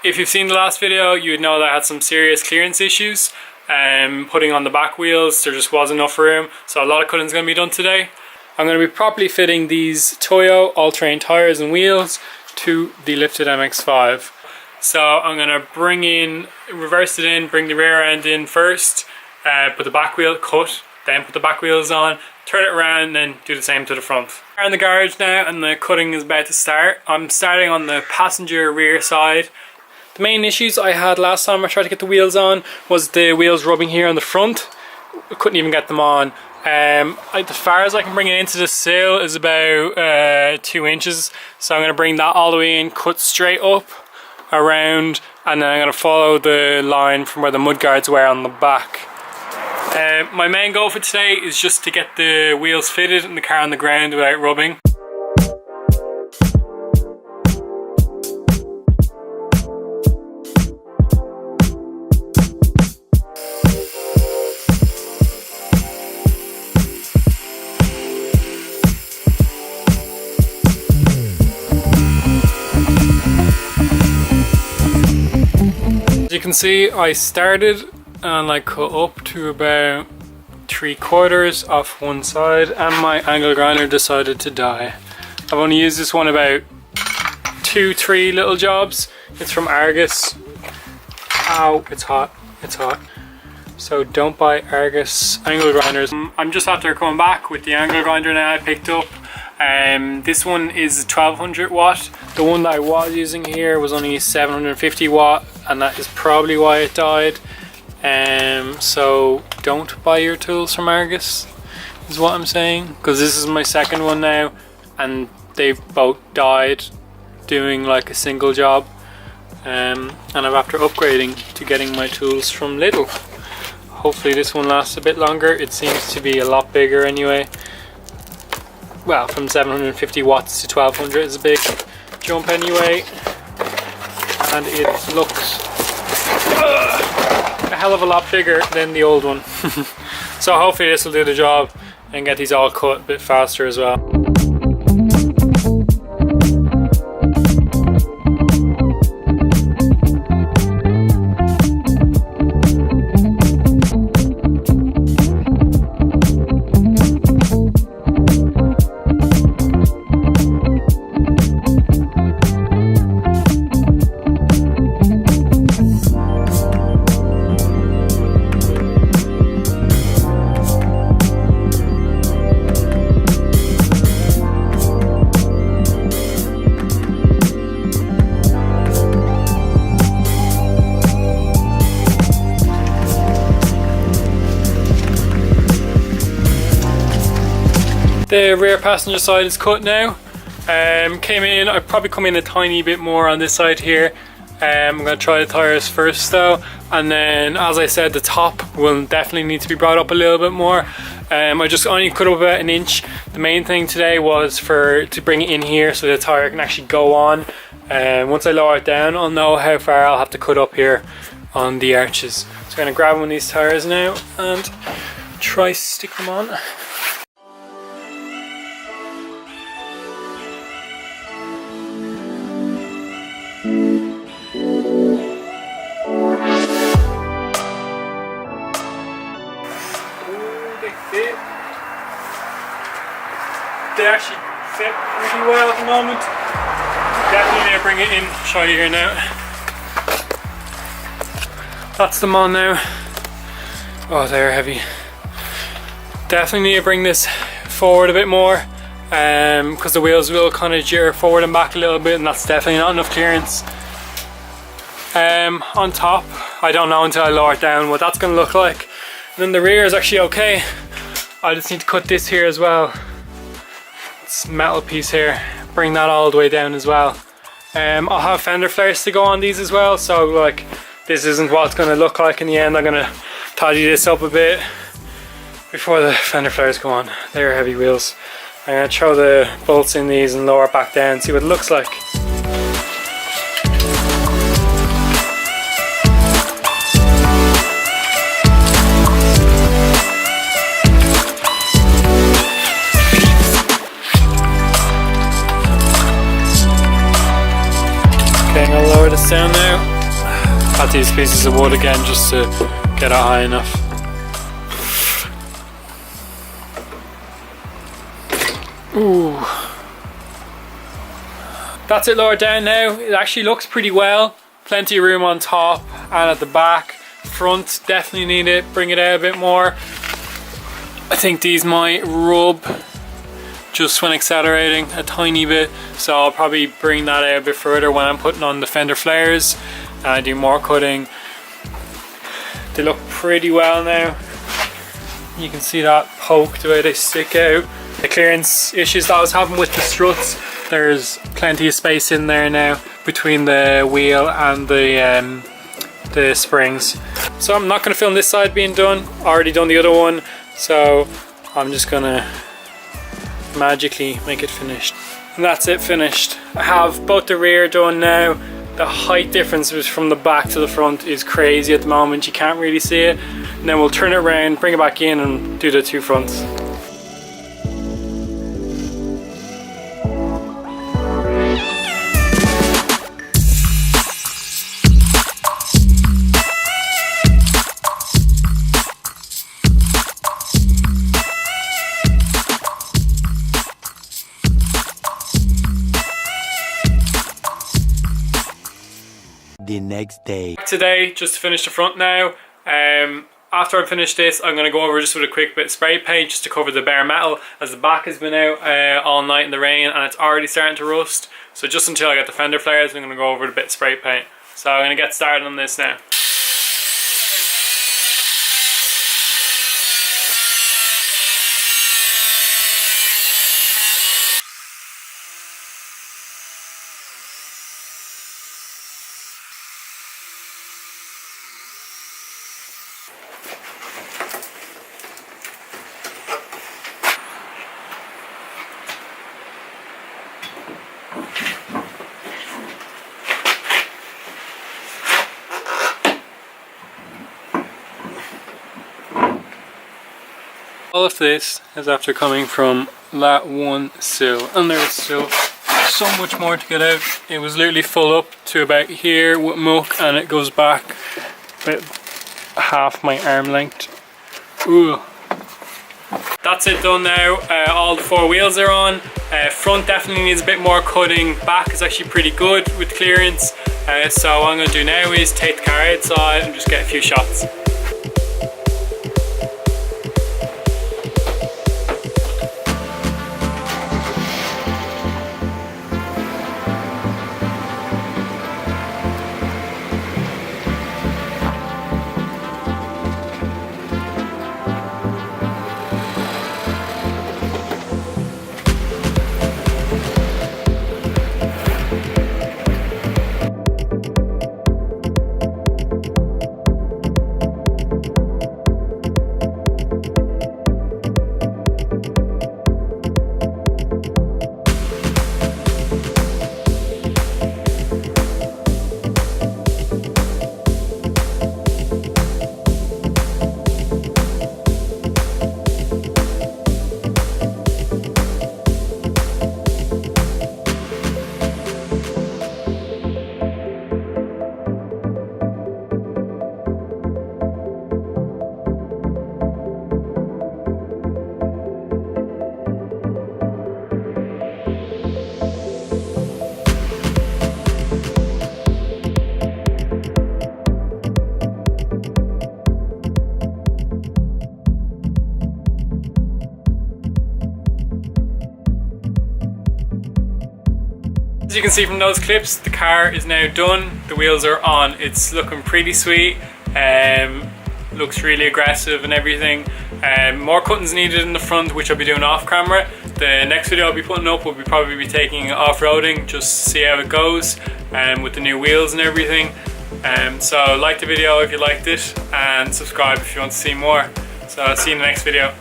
If you've seen the last video, you would know that I had some serious clearance issues. Putting on the back wheels, there just wasn't enough room, so a lot of cutting is going to be done today. I'm going to be properly fitting these Toyo all-terrain tires and wheels to the lifted MX-5. So I'm going to reverse it in, bring the rear end in first, put the back wheel, cut, then put the back wheels on, turn it around, and then do the same to the front. We're in the garage now and the cutting is about to start. I'm starting on the passenger rear side. The main issues I had last time I tried to get the wheels on was the wheels rubbing here on the front. I couldn't even get them on. As far as I can bring it into the sill is about 2 inches, so I'm going to bring that all the way in, cut straight up around, and then I'm going to follow the line from where the mudguards were on the back. My main goal for today is just to get the wheels fitted and the car on the ground without rubbing. As you can see, I started and I cut up to about 3/4 off one side, and my angle grinder decided to die. I've only used this one about 2-3 little jobs. It's from Argus. Ow, it's hot, it's hot. So don't buy Argus angle grinders. I'm just after coming back with the angle grinder now I picked up. This one is 1200 watt. The one that I was using here was only 750 watt, and that is probably why it died. So don't buy your tools from Argus is what I'm saying, because this is my second one now and they've both died doing like a single job, and I'm after upgrading to getting my tools from Lidl. Hopefully this one lasts a bit longer. It seems to be a lot bigger anyway. Well, from 750 watts to 1200 is a big jump anyway, and it looks a hell of a lot bigger than the old one. So hopefully this will do the job and get these all cut a bit faster as well. The rear passenger side is cut now. Came in, I've probably come in a tiny bit more on this side here. I'm going to try the tyres first though, and then as I said, the top will definitely need to be brought up a little bit more. I just only cut up about 1 inch. The main thing today was to bring it in here so the tyre can actually go on. Once I lower it down, I'll know how far I'll have to cut up here on the arches. So I'm going to grab one of these tyres now and try stick them on. They actually fit pretty well at the moment. Definitely need to bring it in, show you here now. That's them on now. Oh, they're heavy. Definitely need to bring this forward a bit more, because the wheels will kind of jar forward and back a little bit, and that's definitely not enough clearance. On top, I don't know until I lower it down what that's going to look like. And then the rear is actually okay. I just need to cut this here as well. It's metal piece here, bring that all the way down as well. I'll have fender flares to go on these as well, so like this isn't what it's going to look like in the end. I'm going to tidy this up a bit before the fender flares go on. They're heavy wheels. I'm going to throw the bolts in these and lower it back down, see what it looks like. Okay, I'm going to lower this down. down now. Got these pieces of wood again just to get it high enough. Ooh. That's it lowered down now. It actually looks pretty well. Plenty of room on top and at the back. Front definitely need it, bring it out a bit more. I think these might rub just when accelerating a tiny bit, so I'll probably bring that out a bit further when I'm putting on the fender flares and do more cutting. They look pretty well now. You can see that poke, the way they stick out. The clearance issues that I was having with the struts, there's plenty of space in there now between the wheel and the springs. So I'm not going to film this side being done, already done the other one, so I'm just gonna magically make it finished. And that's it, finished. I have both the rear done now. The height difference from the back to the front is crazy at the moment, you can't really see it. And then we'll turn it around, bring it back in and do the two fronts. The next day. Today, just to finish the front now. After I finish this, I'm going to go over just with a quick bit of spray paint just to cover the bare metal, as the back has been out all night in the rain and it's already starting to rust. So just until I get the fender flares, I'm going to go over with a bit of spray paint. So I'm going to get started on this now. All of this is after coming from that one sill, and there's still so much more to get out. It was literally full up to about here with muck, and it goes back about half my arm length. Ooh. That's it done now. All the four wheels are on. Front definitely needs a bit more cutting. Back is actually pretty good with clearance. So what I'm going to do now is take the car outside and just get a few shots. As you can see from those clips, the car is now done. The wheels are on. It's looking pretty sweet. Looks really aggressive and everything. More cuttings needed in the front, which I'll be doing off camera. The next video I'll be putting up will probably be taking off-roading, just to see how it goes, with the new wheels and everything. So like the video if you liked it, and subscribe if you want to see more. So I'll see you in the next video.